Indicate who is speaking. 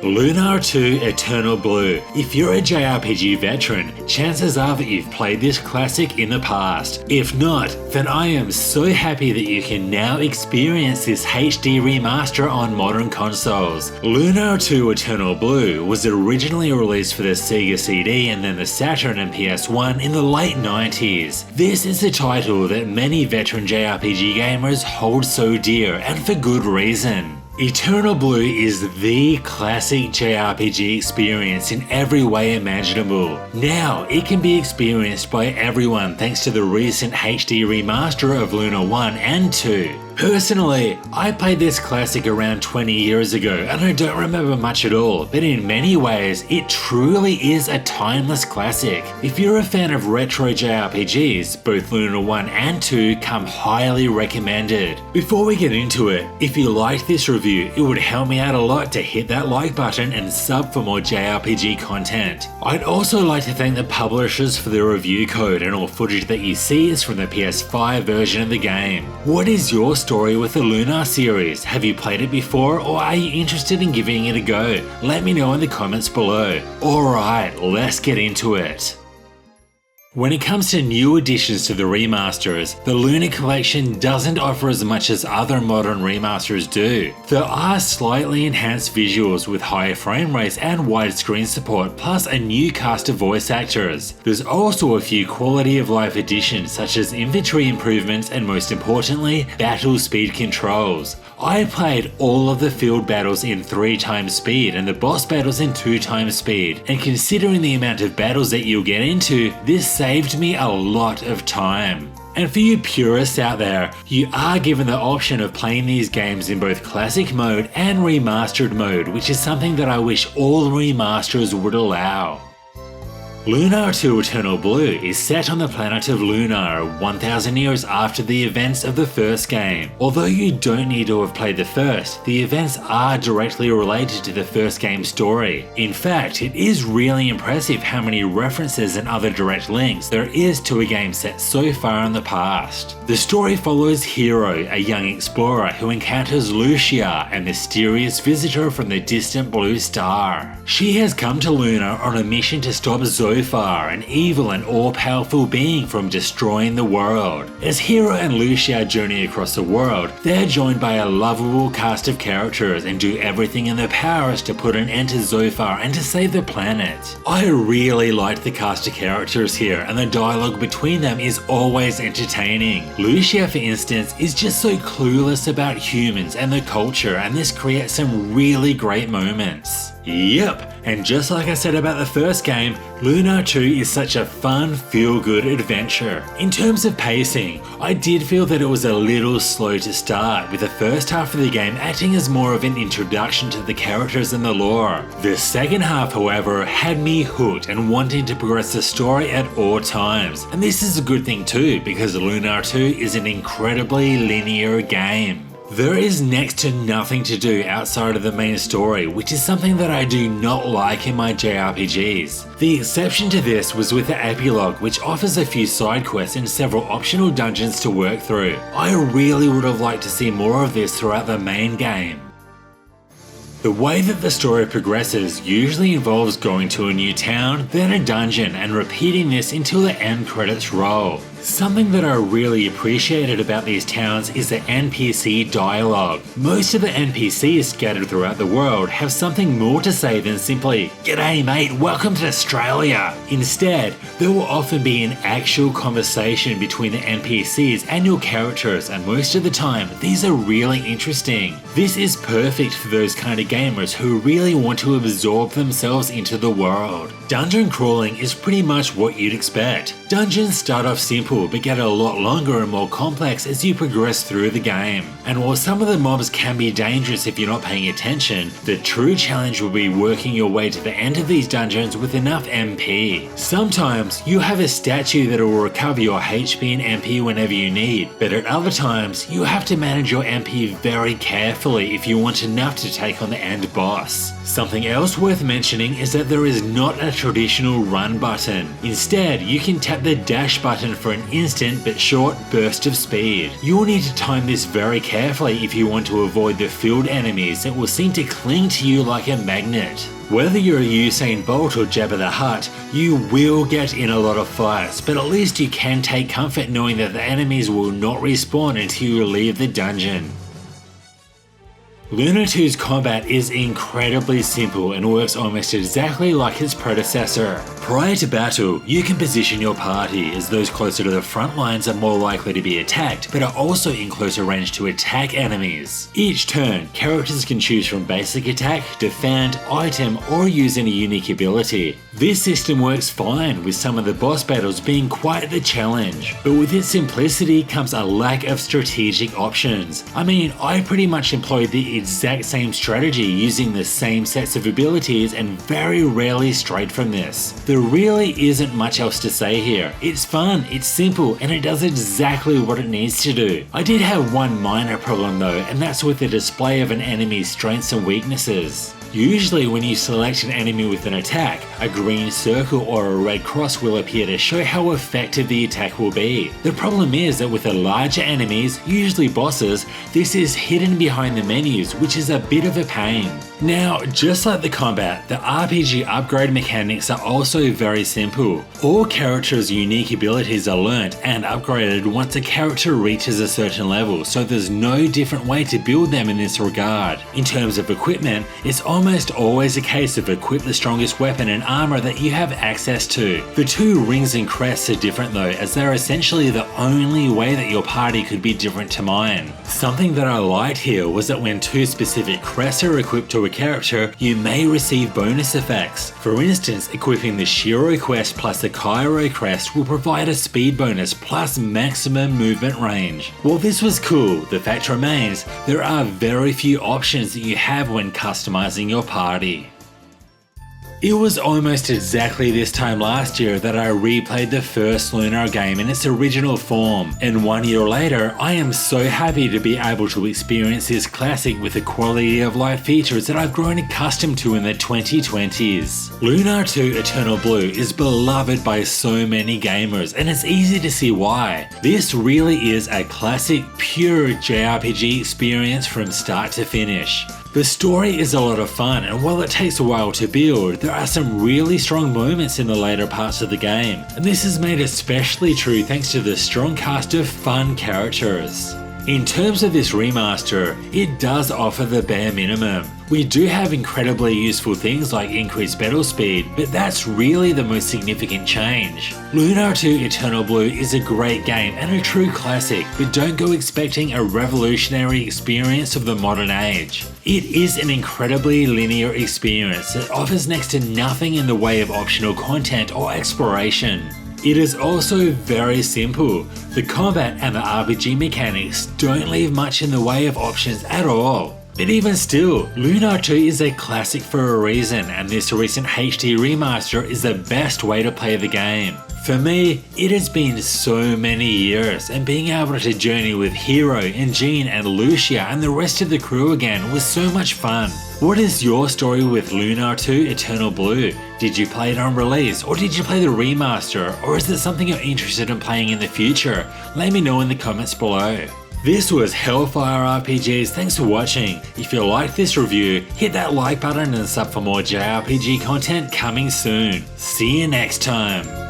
Speaker 1: Lunar 2 Eternal Blue. If you're a JRPG veteran, chances are that you've played this classic in the past. If not, then I am so happy that you can now experience this HD remaster on modern consoles. Lunar 2 Eternal Blue was originally released for the Sega CD and then the Saturn and PS1 in the late 90s. This is a title that many veteran JRPG gamers hold so dear, and for good reason. Eternal Blue is the classic JRPG experience in every way imaginable. Now, it can be experienced by everyone thanks to the recent HD remaster of Lunar 1 and 2. Personally, I played this classic around 20 years ago and I don't remember much at all, but in many ways, it truly is a timeless classic. If you're a fan of retro JRPGs, both Lunar 1 and 2 come highly recommended. Before we get into it, if you liked this review, it would help me out a lot to hit that like button and sub for more JRPG content. I'd also like to thank the publishers for the review code, and all footage that you see is from the PS5 version of the game. What is your story with the Lunar series? Have you played it before, or are you interested in giving it a go? Let me know in the comments below. Alright, let's get into it. When it comes to new additions to the remasters, the Lunar collection doesn't offer as much as other modern remasters do. There are slightly enhanced visuals with higher frame rates and widescreen support, plus a new cast of voice actors. There's also a few quality of life additions such as inventory improvements and, most importantly, battle speed controls. I played all of the field battles in 3x speed and the boss battles in 2x speed, and considering the amount of battles that you'll get into, this saved me a lot of time. And for you purists out there, you are given the option of playing these games in both classic mode and remastered mode, which is something that I wish all remasters would allow. Lunar 2 Eternal Blue is set on the planet of Lunar 1000 years after the events of the first game. Although you don't need to have played the first, the events are directly related to the first game's story. In fact, it is really impressive how many references and other direct links there is to a game set so far in the past. The story follows Hero, a young explorer who encounters Lucia, a mysterious visitor from the distant blue star. She has come to Lunar on a mission to stop Zophar, an evil and all-powerful being, from destroying the world. As Hero and Lucia journey across the world, they're joined by a lovable cast of characters and do everything in their powers to put an end to Zophar and to save the planet. I really liked the cast of characters here, and the dialogue between them is always entertaining. Lucia, for instance, is just so clueless about humans and their culture, and this creates some really great moments. Yep, and just like I said about the first game, Lunar 2 is such a fun, feel-good adventure. In terms of pacing, I did feel that it was a little slow to start, with the first half of the game acting as more of an introduction to the characters and the lore. The second half, however, had me hooked and wanting to progress the story at all times, and this is a good thing too, because Lunar 2 is an incredibly linear game. There is next to nothing to do outside of the main story, which is something that I do not like in my JRPGs. The exception to this was with the epilogue, which offers a few side quests and several optional dungeons to work through. I really would have liked to see more of this throughout the main game. The way that the story progresses usually involves going to a new town, then a dungeon, and repeating this until the end credits roll. Something that I really appreciated about these towns is the NPC dialogue. Most of the NPCs scattered throughout the world have something more to say than simply, "G'day mate, welcome to Australia." Instead, there will often be an actual conversation between the NPCs and your characters, and most of the time, these are really interesting. This is perfect for those kind of gamers who really want to absorb themselves into the world. Dungeon crawling is pretty much what you'd expect. Dungeons start off simple but get a lot longer and more complex as you progress through the game. And while some of the mobs can be dangerous if you're not paying attention, the true challenge will be working your way to the end of these dungeons with enough MP. Sometimes you have a statue that will recover your HP and MP whenever you need, but at other times you have to manage your MP very carefully if you want enough to take on the end boss. Something else worth mentioning is that there is not a traditional run button. Instead, you can tap the dash button for an an instant but short burst of speed. You'll need to time this very carefully if you want to avoid the field enemies that will seem to cling to you like a magnet. Whether you're a Usain Bolt or Jabba the Hutt, you will get in a lot of fights, but at least you can take comfort knowing that the enemies will not respawn until you leave the dungeon. Lunar 2's combat is incredibly simple and works almost exactly like its predecessor. Prior to battle, you can position your party as those closer to the front lines are more likely to be attacked, but are also in closer range to attack enemies. Each turn, characters can choose from basic attack, defend, item, or use any unique ability. This system works fine, with some of the boss battles being quite the challenge, but with its simplicity comes a lack of strategic options. I mean, I pretty much employed the exact same strategy using the same sets of abilities and very rarely strayed from this. There really isn't much else to say here. It's fun, it's simple, and it does exactly what it needs to do. I did have one minor problem though, and that's with the display of an enemy's strengths and weaknesses. Usually when you select an enemy with an attack, a green circle or a red cross will appear to show how effective the attack will be. The problem is that with the larger enemies, usually bosses, this is hidden behind the menus, which is a bit of a pain. Now, just like the combat, the RPG upgrade mechanics are also very simple. All characters' unique abilities are learnt and upgraded once a character reaches a certain level, so there's no different way to build them in this regard. In terms of equipment, it's almost always a case of equip the strongest weapon and armor that you have access to. The two rings and crests are different though, as they're essentially the only way that your party could be different to mine. Something that I liked here was that when two specific crests are equipped to a character, you may receive bonus effects. For instance, equipping the Shiro crest plus the Kairo crest will provide a speed bonus plus maximum movement range. While this was cool, the fact remains there are very few options that you have when customizing your party. It was almost exactly this time last year that I replayed the first Lunar game in its original form, and 1 year later I am so happy to be able to experience this classic with the quality of life features that I've grown accustomed to in the 2020s. Lunar 2 Eternal Blue is beloved by so many gamers, and it's easy to see why. This really is a classic, pure JRPG experience from start to finish. The story is a lot of fun, and while it takes a while to build, there are some really strong moments in the later parts of the game, and this is made especially true thanks to the strong cast of fun characters. In terms of this remaster, it does offer the bare minimum. We do have incredibly useful things like increased battle speed, but that's really the most significant change. Lunar 2 Eternal Blue is a great game and a true classic, but don't go expecting a revolutionary experience of the modern age. It is an incredibly linear experience that offers next to nothing in the way of optional content or exploration. It is also very simple. The combat and the RPG mechanics don't leave much in the way of options at all. But even still, Lunar 2 is a classic for a reason, and this recent HD remaster is the best way to play the game. For me, it has been so many years, and being able to journey with Hiro and Jean and Lucia and the rest of the crew again was so much fun. What is your story with Lunar 2 Eternal Blue? Did you play it on release, or did you play the remaster, or is it something you're interested in playing in the future? Let me know in the comments below. This was Hellfire RPGs, thanks for watching. If you liked this review, hit that like button and sub for more JRPG content coming soon. See you next time.